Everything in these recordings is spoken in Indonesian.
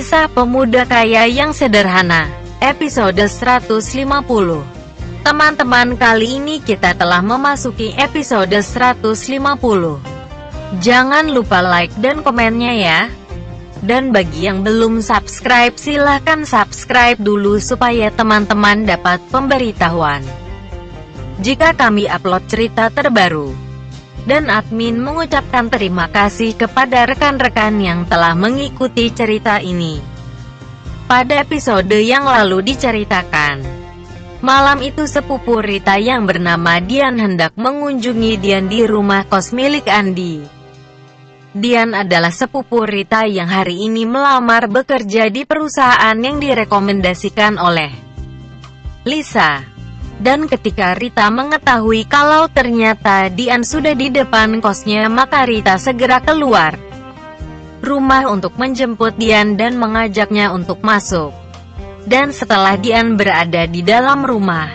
Kisah pemuda kaya yang sederhana, episode 150. Teman-teman, kali ini kita telah memasuki episode 150. Jangan lupa like dan komennya ya. Dan bagi yang belum subscribe, silahkan subscribe dulu supaya teman-teman dapat pemberitahuan jika kami upload cerita terbaru. Dan admin mengucapkan terima kasih kepada rekan-rekan yang telah mengikuti cerita ini. Pada episode yang lalu diceritakan, malam itu sepupu Rita yang bernama Dian hendak mengunjungi Dian di rumah kos milik Andi. Dian adalah sepupu Rita yang hari ini melamar bekerja di perusahaan yang direkomendasikan oleh Lisa. Dan ketika Rita mengetahui kalau ternyata Dian sudah di depan kosnya, maka Rita segera keluar rumah untuk menjemput Dian dan mengajaknya untuk masuk. Dan setelah Dian berada di dalam rumah,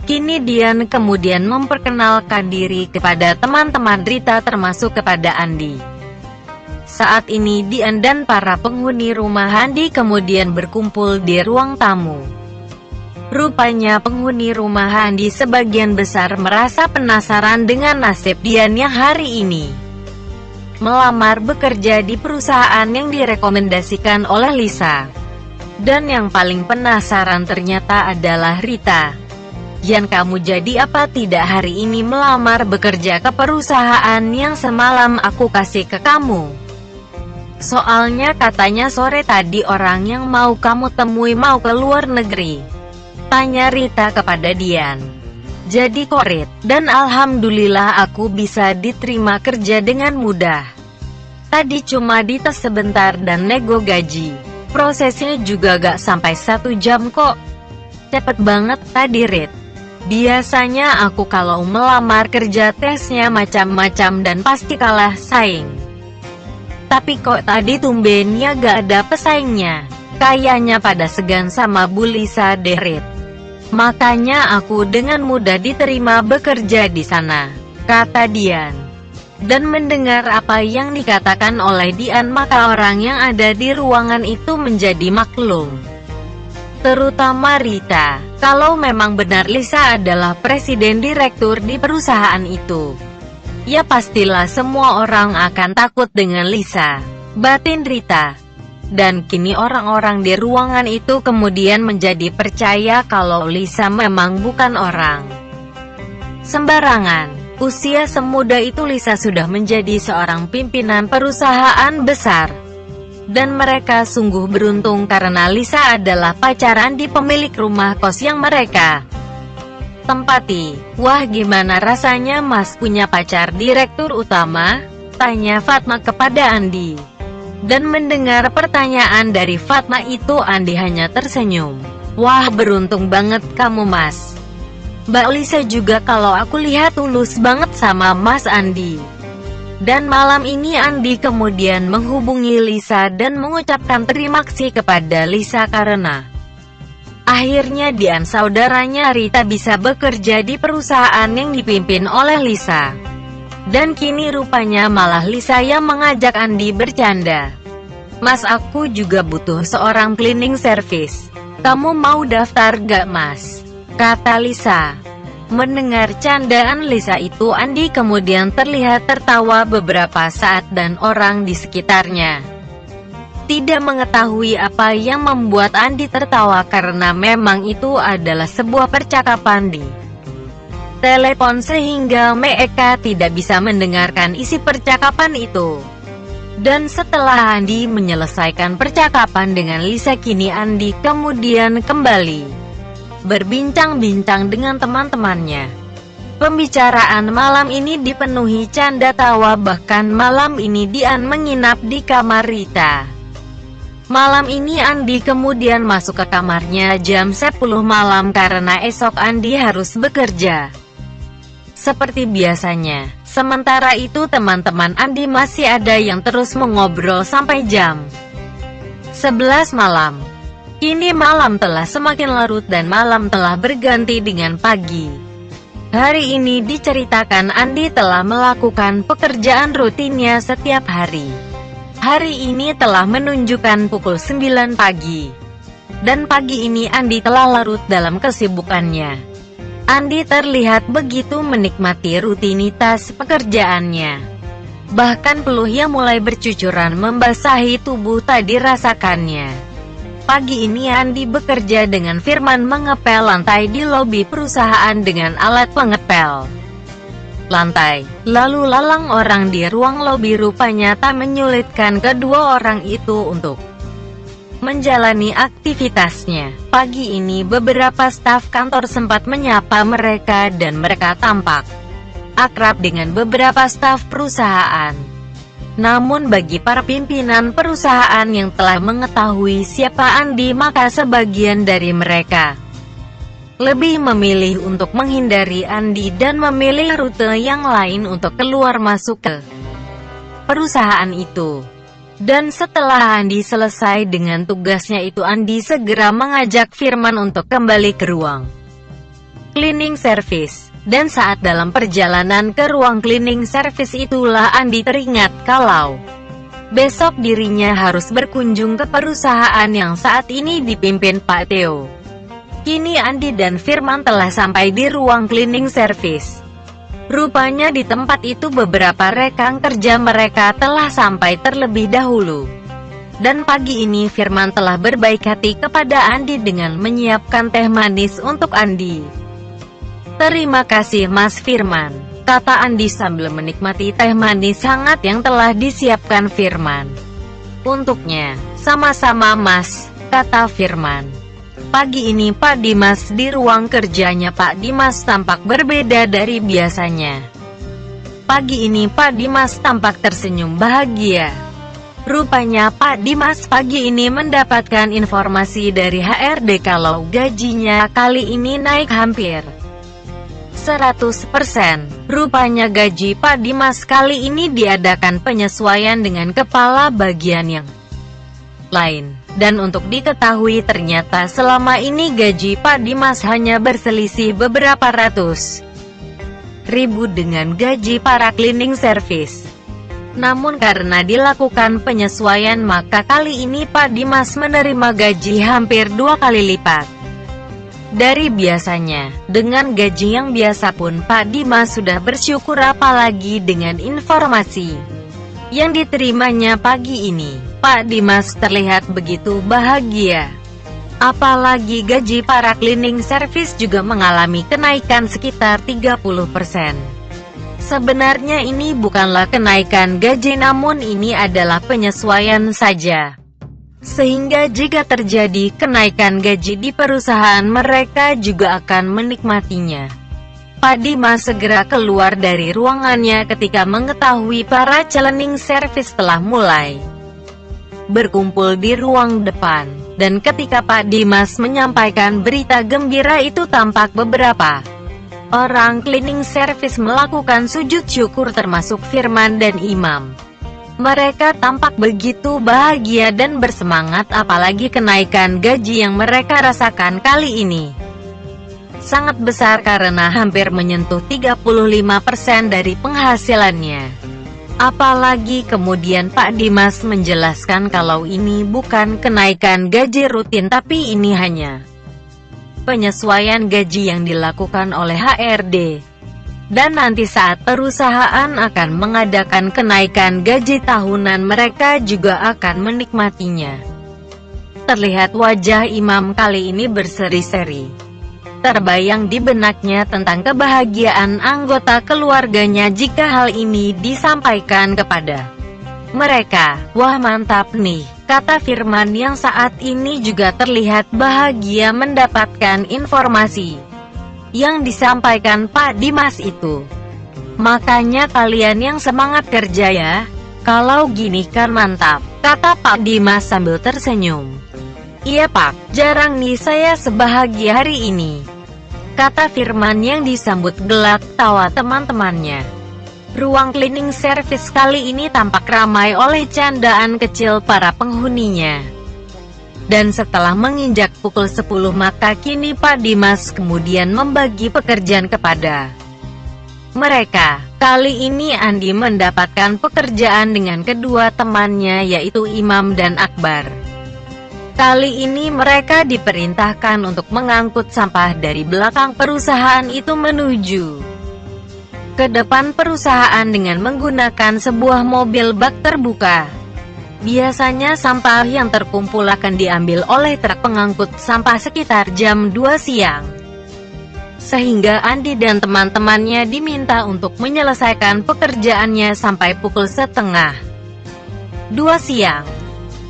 kini Dian kemudian memperkenalkan diri kepada teman-teman Rita termasuk kepada Andi. Saat ini Dian dan para penghuni rumah Andi kemudian berkumpul di ruang tamu. Rupanya penghuni rumah Andi sebagian besar merasa penasaran dengan nasib Dian yang hari ini melamar bekerja di perusahaan yang direkomendasikan oleh Lisa. Dan yang paling penasaran ternyata adalah Rita. Dian, kamu jadi apa tidak hari ini melamar bekerja ke perusahaan yang semalam aku kasih ke kamu? Soalnya katanya sore tadi orang yang mau kamu temui mau ke luar negeri, tanya Rita kepada Dian. Jadi korit, dan alhamdulillah aku bisa diterima kerja dengan mudah. Tadi cuma dites sebentar dan nego gaji. Prosesnya juga gak sampai 1 jam kok. Cepet banget tadi Rit. Biasanya aku kalau melamar kerja tesnya macam-macam dan pasti kalah saing. Tapi kok tadi tumbennya gak ada pesaingnya. Kayaknya pada segan sama Bu Lisa deh Rit. Makanya aku dengan mudah diterima bekerja di sana, kata Dian. Dan mendengar apa yang dikatakan oleh Dian, maka orang yang ada di ruangan itu menjadi maklum. Terutama Rita, kalau memang benar Lisa adalah presiden direktur di perusahaan itu, ya pastilah semua orang akan takut dengan Lisa, batin Rita. Dan kini orang-orang di ruangan itu kemudian menjadi percaya kalau Lisa memang bukan orang sembarangan. Usia semuda itu Lisa sudah menjadi seorang pimpinan perusahaan besar. Dan mereka sungguh beruntung karena Lisa adalah pacaran di pemilik rumah kos yang mereka tempati. Wah, gimana rasanya Mas punya pacar direktur utama? Tanya Fatma kepada Andi. Dan mendengar pertanyaan dari Fatma itu, Andi hanya tersenyum. Wah, beruntung banget kamu Mas. Mbak Lisa juga kalau aku lihat tulus banget sama Mas Andi. Dan malam ini Andi kemudian menghubungi Lisa dan mengucapkan terima kasih kepada Lisa karena akhirnya Dian saudaranya Rita bisa bekerja di perusahaan yang dipimpin oleh Lisa. Dan kini rupanya malah Lisa yang mengajak Andi bercanda. Mas, aku juga butuh seorang cleaning service. Kamu mau daftar gak Mas? Kata Lisa. Mendengar candaan Lisa itu, Andi kemudian terlihat tertawa beberapa saat dan orang di sekitarnya tidak mengetahui apa yang membuat Andi tertawa karena memang itu adalah sebuah percakapan di telepon sehingga mereka tidak bisa mendengarkan isi percakapan itu. Dan setelah Andi menyelesaikan percakapan dengan Lisa, kini Andi kemudian kembali berbincang-bincang dengan teman-temannya. Pembicaraan malam ini dipenuhi canda tawa, bahkan malam ini Dian menginap di kamar Rita. Malam ini Andi kemudian masuk ke kamarnya jam 10 malam karena esok Andi harus bekerja seperti biasanya. Sementara itu teman-teman Andi masih ada yang terus mengobrol sampai jam 11 malam. Kini malam telah semakin larut dan malam telah berganti dengan pagi. Hari ini diceritakan Andi telah melakukan pekerjaan rutinnya setiap hari. Hari ini telah menunjukkan pukul 9 pagi. Dan pagi ini Andi telah larut dalam kesibukannya. Andi terlihat begitu menikmati rutinitas pekerjaannya. Bahkan peluh yang mulai bercucuran membasahi tubuh tak dirasakannya. Pagi ini Andi bekerja dengan Firman mengepel lantai di lobi perusahaan dengan alat pengepel lantai. Lalu lalang orang di ruang lobi rupanya tak menyulitkan kedua orang itu untuk menjalani aktivitasnya. Pagi ini beberapa staf kantor sempat menyapa mereka dan mereka tampak akrab dengan beberapa staf perusahaan. Namun bagi para pimpinan perusahaan yang telah mengetahui siapa Andi, maka sebagian dari mereka lebih memilih untuk menghindari Andi dan memilih rute yang lain untuk keluar masuk ke perusahaan itu. Dan setelah Andi selesai dengan tugasnya itu, Andi segera mengajak Firman untuk kembali ke ruang cleaning service. Dan saat dalam perjalanan ke ruang cleaning service itulah Andi teringat kalau besok dirinya harus berkunjung ke perusahaan yang saat ini dipimpin Pak Theo. Kini Andi dan Firman telah sampai di ruang cleaning service. Rupanya di tempat itu beberapa rekan kerja mereka telah sampai terlebih dahulu. Dan pagi ini Firman telah berbaik hati kepada Andi dengan menyiapkan teh manis untuk Andi. "Terima kasih Mas Firman," kata Andi sambil menikmati teh manis hangat yang telah disiapkan Firman untuknya. "Sama-sama Mas," kata Firman. Pagi ini Pak Dimas di ruang kerjanya Pak Dimas tampak berbeda dari biasanya. Pagi ini Pak Dimas tampak tersenyum bahagia. Rupanya Pak Dimas pagi ini mendapatkan informasi dari HRD kalau gajinya kali ini naik hampir 100%. Rupanya gaji Pak Dimas kali ini diadakan penyesuaian dengan kepala bagian yang lain. Dan untuk diketahui ternyata selama ini gaji Pak Dimas hanya berselisih beberapa ratus ribu dengan gaji para cleaning service. Namun karena dilakukan penyesuaian maka kali ini Pak Dimas menerima gaji hampir 2 kali lipat dari biasanya. Dengan gaji yang biasa pun Pak Dimas sudah bersyukur, apalagi dengan informasi yang diterimanya pagi ini. Pak Dimas terlihat begitu bahagia. Apalagi gaji para cleaning service juga mengalami kenaikan sekitar 30%. Sebenarnya ini bukanlah kenaikan gaji, namun ini adalah penyesuaian saja. Sehingga jika terjadi kenaikan gaji di perusahaan, mereka juga akan menikmatinya. Pak Dimas segera keluar dari ruangannya ketika mengetahui para cleaning service telah mulai berkumpul di ruang depan. Dan ketika Pak Dimas menyampaikan berita gembira itu, tampak beberapa orang cleaning service melakukan sujud syukur termasuk Firman dan Imam. Mereka tampak begitu bahagia dan bersemangat, apalagi kenaikan gaji yang mereka rasakan kali ini sangat besar karena hampir menyentuh 35% dari penghasilannya. Apalagi kemudian Pak Dimas menjelaskan kalau ini bukan kenaikan gaji rutin, tapi ini hanya penyesuaian gaji yang dilakukan oleh HRD. Dan nanti saat perusahaan akan mengadakan kenaikan gaji tahunan, mereka juga akan menikmatinya. Terlihat wajah Imam kali ini berseri-seri. Terbayang di benaknya tentang kebahagiaan anggota keluarganya jika hal ini disampaikan kepada mereka. "Wah, mantap nih," kata Firman yang saat ini juga terlihat bahagia mendapatkan informasi yang disampaikan Pak Dimas itu. "Makanya kalian yang semangat kerja ya. Kalau gini kan mantap," kata Pak Dimas sambil tersenyum. "Iya Pak, jarang nih saya sebahagia hari ini," kata Firman yang disambut gelak tawa teman-temannya. Ruang cleaning service kali ini tampak ramai oleh candaan kecil para penghuninya. Dan setelah menginjak pukul 10 maka kini Pak Dimas kemudian membagi pekerjaan kepada mereka. Kali ini Andi mendapatkan pekerjaan dengan kedua temannya yaitu Imam dan Akbar. Kali ini mereka diperintahkan untuk mengangkut sampah dari belakang perusahaan itu menuju ke depan perusahaan dengan menggunakan sebuah mobil bak terbuka. Biasanya sampah yang terkumpul akan diambil oleh truk pengangkut sampah sekitar jam 2 siang. Sehingga Andi dan teman-temannya diminta untuk menyelesaikan pekerjaannya sampai pukul 1:30 siang.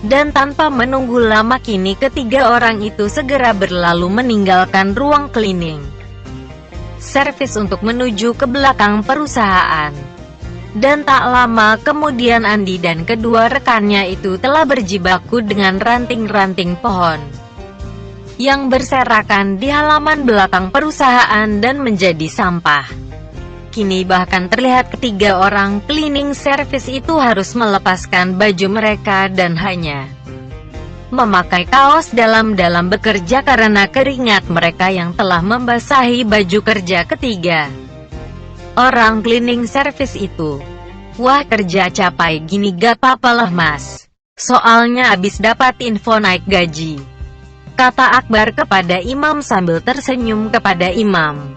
Dan tanpa menunggu lama kini ketiga orang itu segera berlalu meninggalkan ruang cleaning service untuk menuju ke belakang perusahaan. Dan tak lama kemudian Andi dan kedua rekannya itu telah berjibaku dengan ranting-ranting pohon yang berserakan di halaman belakang perusahaan dan menjadi sampah. Kini bahkan terlihat ketiga orang cleaning service itu harus melepaskan baju mereka dan hanya memakai kaos dalam-dalam bekerja karena keringat mereka yang telah membasahi baju kerja ketiga orang cleaning service itu. Wah, kerja capai gini gak apa-apalah mas, soalnya abis dapat info naik gaji, kata Akbar kepada Imam sambil tersenyum kepada Imam.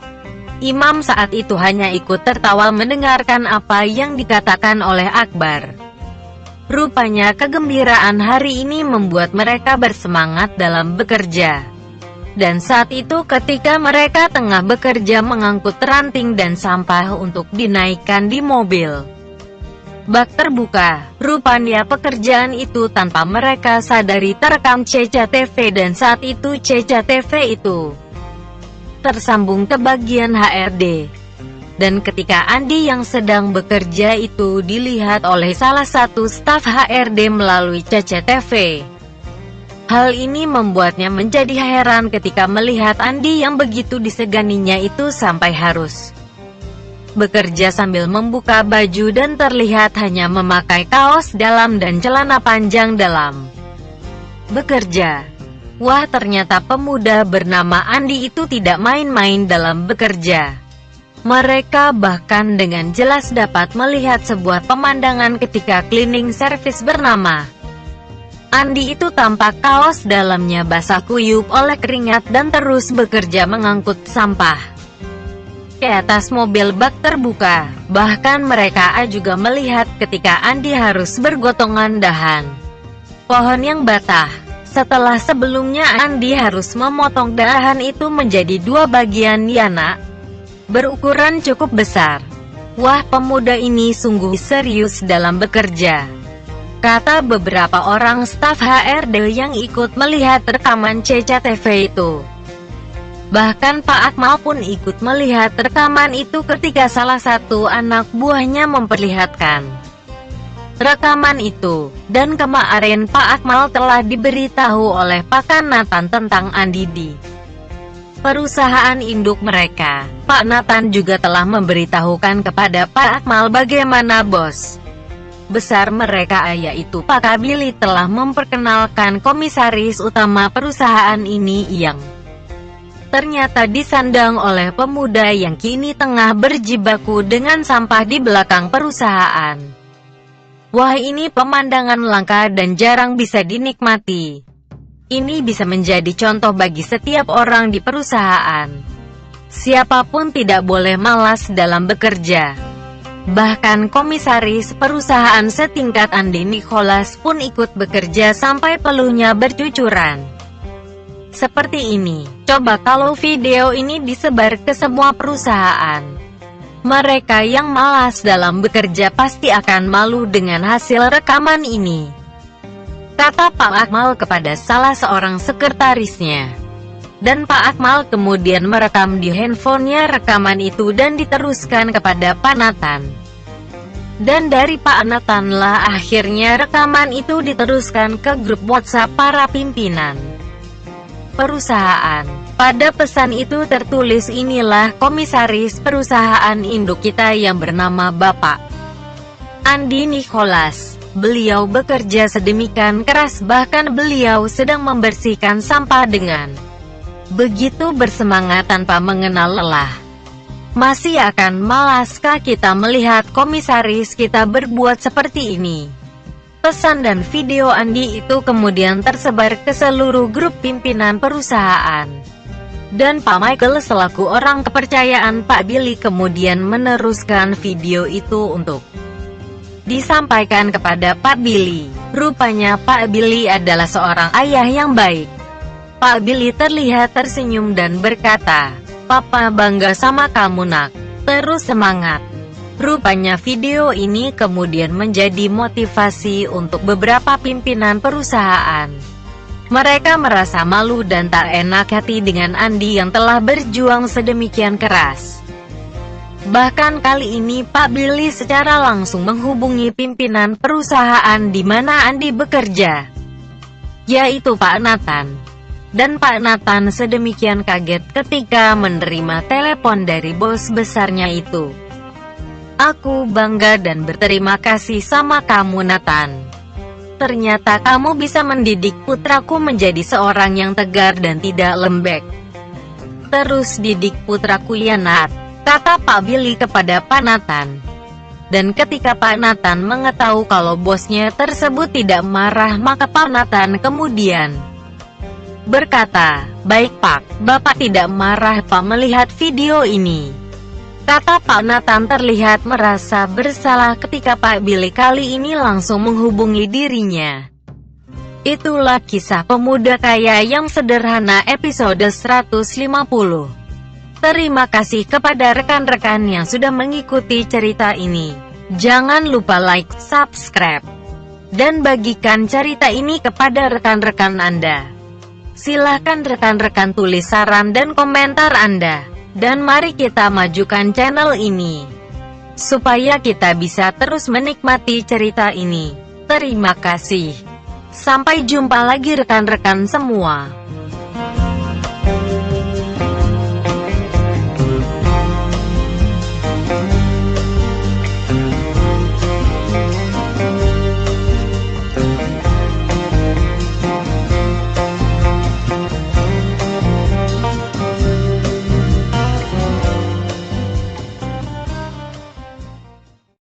Imam saat itu hanya ikut tertawa mendengarkan apa yang dikatakan oleh Akbar. Rupanya kegembiraan hari ini membuat mereka bersemangat dalam bekerja. Dan saat itu ketika mereka tengah bekerja mengangkut ranting dan sampah untuk dinaikkan di mobil bak terbuka, rupanya pekerjaan itu tanpa mereka sadari terekam CCTV dan saat itu CCTV itu tersambung ke bagian HRD. Dan ketika Andi yang sedang bekerja itu dilihat oleh salah satu staf HRD melalui CCTV. Hal ini membuatnya menjadi heran ketika melihat Andi yang begitu diseganinya itu sampai harus bekerja sambil membuka baju dan terlihat hanya memakai kaos dalam dan celana panjang dalam bekerja. Wah, ternyata pemuda bernama Andi itu tidak main-main dalam bekerja. Mereka bahkan dengan jelas dapat melihat sebuah pemandangan ketika cleaning service bernama Andi itu tampak kaos dalamnya basah kuyup oleh keringat dan terus bekerja mengangkut sampah ke atas mobil bak terbuka. Bahkan mereka juga melihat ketika Andi harus bergotongan dahan pohon yang batah. Setelah sebelumnya Andi harus memotong dahan itu menjadi 2 bagian yana berukuran cukup besar. Wah, pemuda ini sungguh serius dalam bekerja, kata beberapa orang staf HRD yang ikut melihat rekaman CCTV itu. Bahkan Pak Akmal pun ikut melihat rekaman itu ketika salah satu anak buahnya memperlihatkan rekaman itu. Dan kemarin Pak Akmal telah diberitahu oleh Pak Nathan tentang Andi di perusahaan induk mereka. Pak Nathan juga telah memberitahukan kepada Pak Akmal bagaimana bos besar mereka yaitu Pak Kabili telah memperkenalkan komisaris utama perusahaan ini yang ternyata disandang oleh pemuda yang kini tengah berjibaku dengan sampah di belakang perusahaan. Wah, ini pemandangan langka dan jarang bisa dinikmati. Ini bisa menjadi contoh bagi setiap orang di perusahaan. Siapapun tidak boleh malas dalam bekerja. Bahkan komisaris perusahaan setingkat Andi Nicholas pun ikut bekerja sampai peluhnya bercucuran. Seperti ini. Coba kalau video ini disebar ke semua perusahaan. Mereka yang malas dalam bekerja pasti akan malu dengan hasil rekaman ini, kata Pak Akmal kepada salah seorang sekretarisnya. Dan Pak Akmal kemudian merekam di handphonenya rekaman itu dan diteruskan kepada Pak Nathan. Dan dari Pak Nathan lah akhirnya rekaman itu diteruskan ke grup WhatsApp para pimpinan perusahaan. Pada pesan itu tertulis, inilah komisaris perusahaan induk kita yang bernama Bapak Andi Nicholas. Beliau bekerja sedemikian keras, bahkan beliau sedang membersihkan sampah dengan begitu bersemangat tanpa mengenal lelah. Masih akan malaskah kita melihat komisaris kita berbuat seperti ini? Pesan dan video Andi itu kemudian tersebar ke seluruh grup pimpinan perusahaan. Dan Pak Michael selaku orang kepercayaan Pak Billy kemudian meneruskan video itu untuk disampaikan kepada Pak Billy. Rupanya Pak Billy adalah seorang ayah yang baik. Pak Billy terlihat tersenyum dan berkata, "Papa bangga sama kamu nak, terus semangat." Rupanya video ini kemudian menjadi motivasi untuk beberapa pimpinan perusahaan. Mereka merasa malu dan tak enak hati dengan Andi yang telah berjuang sedemikian keras. Bahkan kali ini Pak Billy secara langsung menghubungi pimpinan perusahaan di mana Andi bekerja, yaitu Pak Nathan. Dan Pak Nathan sedemikian kaget ketika menerima telepon dari bos besarnya itu. "Aku bangga dan berterima kasih sama kamu Nathan. Ternyata kamu bisa mendidik putraku menjadi seorang yang tegar dan tidak lembek. Terus didik putraku ya Nat," kata Pak Billy kepada Pak Nathan. Dan ketika Pak Nathan mengetahui kalau bosnya tersebut tidak marah, maka Pak Nathan kemudian berkata, "Baik Pak, Bapak tidak marah Pak melihat video ini." Kata Pak Nathan terlihat merasa bersalah ketika Pak Billy kali ini langsung menghubungi dirinya. Itulah kisah pemuda kaya yang sederhana episode 150. Terima kasih kepada rekan-rekan yang sudah mengikuti cerita ini. Jangan lupa like, subscribe, dan bagikan cerita ini kepada rekan-rekan Anda. Silahkan rekan-rekan tulis saran dan komentar Anda. Dan mari kita majukan channel ini, supaya kita bisa terus menikmati cerita ini. Terima kasih. Sampai jumpa lagi rekan-rekan semua.